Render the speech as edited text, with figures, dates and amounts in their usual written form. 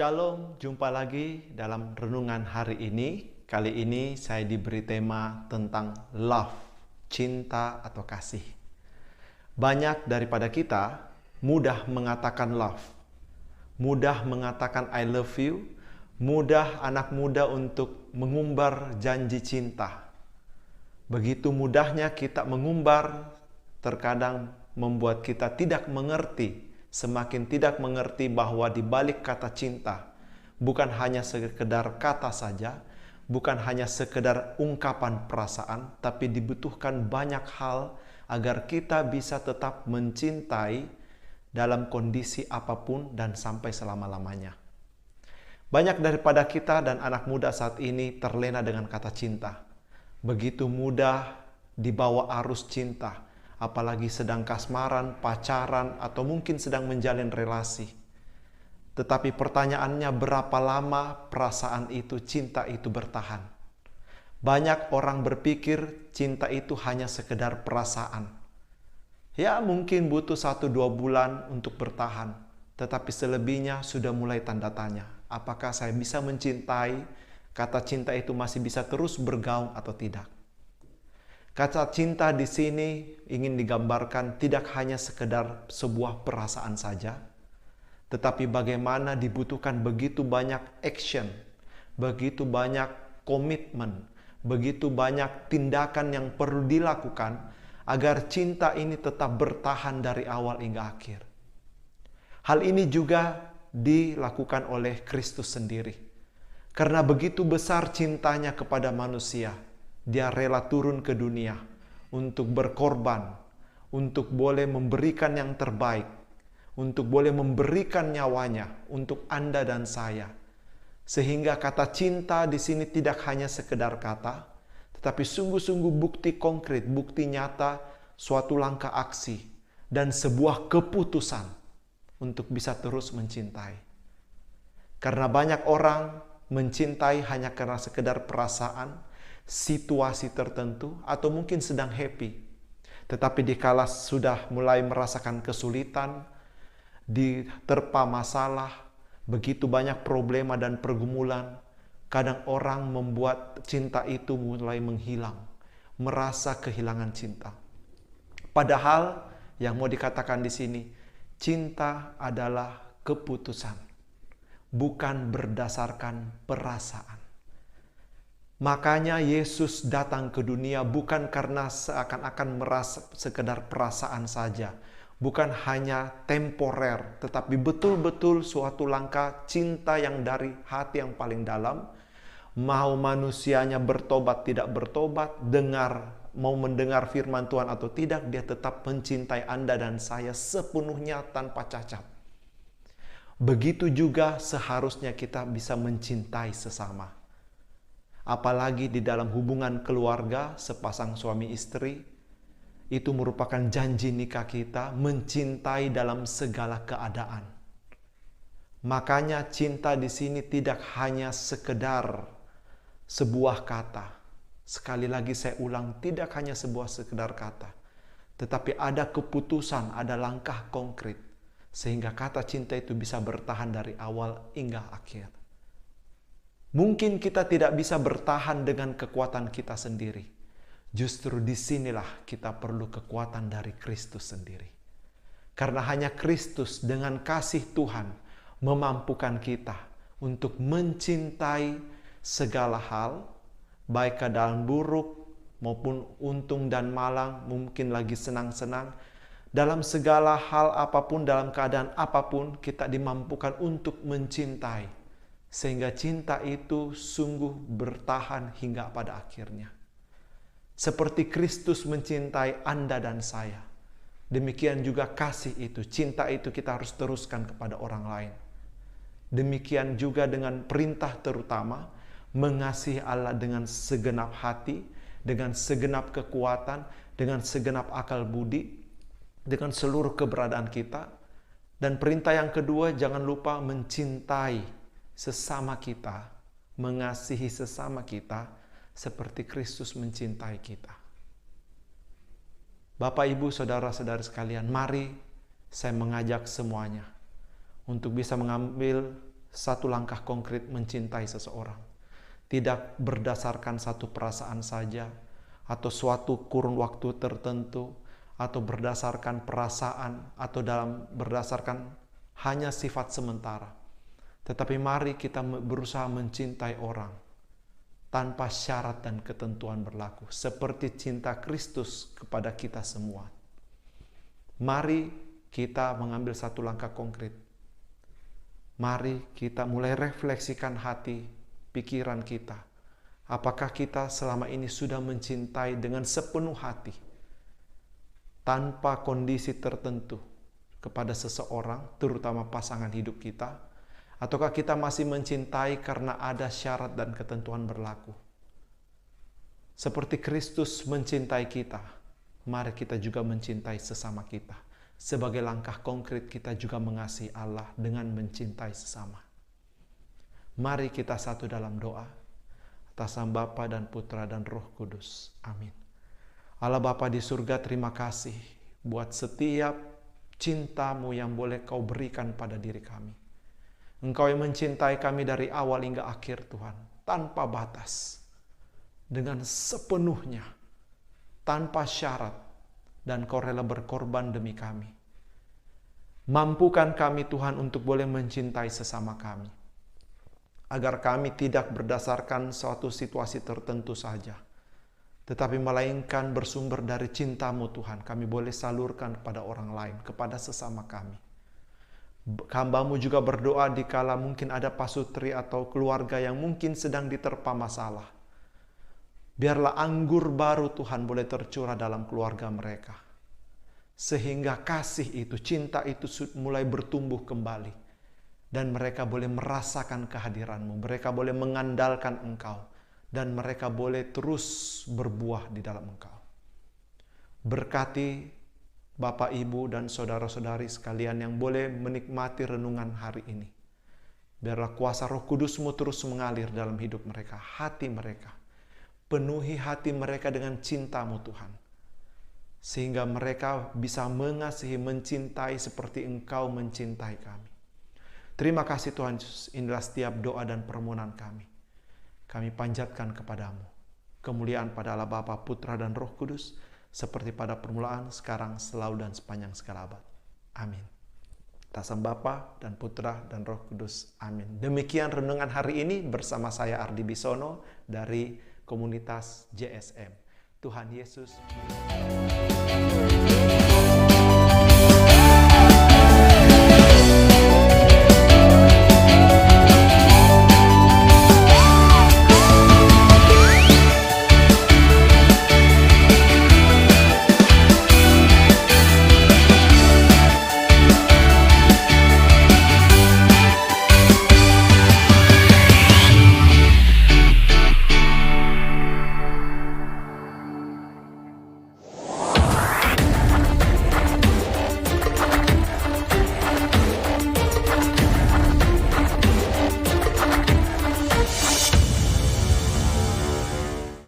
Shalom, jumpa lagi dalam renungan hari ini. Kali ini saya diberi tema tentang love, cinta atau kasih. Banyak daripada kita mudah mengatakan love, mudah mengatakan I love you, mudah anak muda untuk mengumbar janji cinta. Begitu mudahnya kita mengumbar, terkadang membuat kita tidak mengerti, semakin tidak mengerti bahwa di balik kata cinta bukan hanya sekedar kata saja, bukan hanya sekedar ungkapan perasaan, tapi dibutuhkan banyak hal agar kita bisa tetap mencintai dalam kondisi apapun dan sampai selama-lamanya. Banyak daripada kita dan anak muda saat ini terlena dengan kata cinta. Begitu mudah dibawa arus cinta, apalagi sedang kasmaran, pacaran, atau mungkin sedang menjalin relasi. Tetapi pertanyaannya, berapa lama perasaan itu, cinta itu bertahan? Banyak orang berpikir cinta itu hanya sekedar perasaan. Ya, mungkin butuh 1-2 bulan untuk bertahan, tetapi selebihnya sudah mulai tanda tanya. Apakah saya bisa mencintai? Kata cinta itu masih bisa terus bergaung atau tidak? Kata cinta di sini ingin digambarkan tidak hanya sekedar sebuah perasaan saja, tetapi bagaimana dibutuhkan begitu banyak action, begitu banyak komitmen, begitu banyak tindakan yang perlu dilakukan agar cinta ini tetap bertahan dari awal hingga akhir. Hal ini juga dilakukan oleh Kristus sendiri. Karena begitu besar cintanya kepada manusia, Dia rela turun ke dunia untuk berkorban, untuk boleh memberikan yang terbaik, untuk boleh memberikan nyawanya untuk Anda dan saya. Sehingga kata cinta di sini tidak hanya sekedar kata, tetapi sungguh-sungguh bukti konkret, bukti nyata, suatu langkah aksi, dan sebuah keputusan untuk bisa terus mencintai. Karena banyak orang mencintai hanya karena sekedar perasaan, situasi tertentu, atau mungkin sedang happy. Tetapi dikala sudah mulai merasakan kesulitan, diterpa masalah, begitu banyak problema dan pergumulan, kadang orang membuat cinta itu mulai menghilang, merasa kehilangan cinta. Padahal yang mau dikatakan di sini, cinta adalah keputusan, bukan berdasarkan perasaan. Makanya Yesus datang ke dunia bukan karena seakan-akan merasa sekedar perasaan saja, bukan hanya temporer, tetapi betul-betul suatu langkah cinta yang dari hati yang paling dalam. Mau manusianya bertobat tidak bertobat, mau mendengar firman Tuhan atau tidak, Dia tetap mencintai Anda dan saya sepenuhnya tanpa cacat. Begitu juga seharusnya kita bisa mencintai sesama. Apalagi di dalam hubungan keluarga, sepasang suami istri, itu merupakan janji nikah kita, mencintai dalam segala keadaan. Makanya cinta di sini tidak hanya sekedar sebuah kata. Sekali lagi saya ulang, tidak hanya sebuah sekedar kata. Tetapi ada keputusan, ada langkah konkret. Sehingga kata cinta itu bisa bertahan dari awal hingga akhir. Mungkin kita tidak bisa bertahan dengan kekuatan kita sendiri. Justru disinilah kita perlu kekuatan dari Kristus sendiri. Karena hanya Kristus dengan kasih Tuhan memampukan kita untuk mencintai segala hal, baik keadaan buruk maupun untung dan malang, mungkin lagi senang-senang. Dalam segala hal apapun, dalam keadaan apapun, kita dimampukan untuk mencintai. Sehingga cinta itu sungguh bertahan hingga pada akhirnya. Seperti Kristus mencintai Anda dan saya. Demikian juga kasih itu, cinta itu kita harus teruskan kepada orang lain. Demikian juga dengan perintah terutama, mengasihi Allah dengan segenap hati, dengan segenap kekuatan, dengan segenap akal budi, dengan seluruh keberadaan kita. Dan perintah yang kedua, jangan lupa mencintai sesama kita, mengasihi sesama kita seperti Kristus mencintai kita. Bapak, Ibu, saudara-saudari sekalian, mari saya mengajak semuanya untuk bisa mengambil satu langkah konkret mencintai seseorang. Tidak berdasarkan satu perasaan saja, atau suatu kurun waktu tertentu, atau berdasarkan perasaan, atau berdasarkan hanya sifat sementara. Tetapi mari kita berusaha mencintai orang tanpa syarat dan ketentuan berlaku, seperti cinta Kristus kepada kita semua. Mari kita mengambil satu langkah konkret. Mari kita mulai refleksikan hati, pikiran kita. Apakah kita selama ini sudah mencintai dengan sepenuh hati, tanpa kondisi tertentu kepada seseorang, terutama pasangan hidup kita? Ataukah kita masih mencintai karena ada syarat dan ketentuan berlaku? Seperti Kristus mencintai kita, mari kita juga mencintai sesama kita. Sebagai langkah konkret kita juga mengasihi Allah dengan mencintai sesama. Mari kita satu dalam doa. Atas nama Bapa dan Putra dan Roh Kudus. Amin. Allah Bapa di surga, terima kasih buat setiap cinta-Mu yang boleh Kau berikan pada diri kami. Engkau yang mencintai kami dari awal hingga akhir, Tuhan, tanpa batas, dengan sepenuhnya, tanpa syarat, dan Kau rela berkorban demi kami. Mampukan kami, Tuhan, untuk boleh mencintai sesama kami, agar kami tidak berdasarkan suatu situasi tertentu saja, tetapi melainkan bersumber dari cinta-Mu, Tuhan, kami boleh salurkan kepada orang lain, kepada sesama kami. Hamba-Mu juga berdoa dikala mungkin ada pasutri atau keluarga yang mungkin sedang diterpa masalah. Biarlah anggur baru, Tuhan, boleh tercurah dalam keluarga mereka. Sehingga kasih itu, cinta itu mulai bertumbuh kembali. Dan mereka boleh merasakan kehadiran-Mu. Mereka boleh mengandalkan Engkau. Dan mereka boleh terus berbuah di dalam Engkau. Berkati Bapak, Ibu, dan saudara-saudari sekalian yang boleh menikmati renungan hari ini. Biarlah kuasa Roh Kudus-Mu terus mengalir dalam hidup mereka, hati mereka. Penuhi hati mereka dengan cinta-Mu, Tuhan. Sehingga mereka bisa mengasihi, mencintai seperti Engkau mencintai kami. Terima kasih Tuhan Yesus, inilah setiap doa dan permohonan kami. Kami panjatkan kepadamu. Kemuliaan pada Allah Bapa, Putra, dan Roh Kudus, seperti pada permulaan, sekarang, selalu, dan sepanjang segala abad. Amin. Atas nama Bapa dan Putra dan Roh Kudus. Amin. Demikian renungan hari ini bersama saya Ardi Bisono dari komunitas JSM. Tuhan Yesus.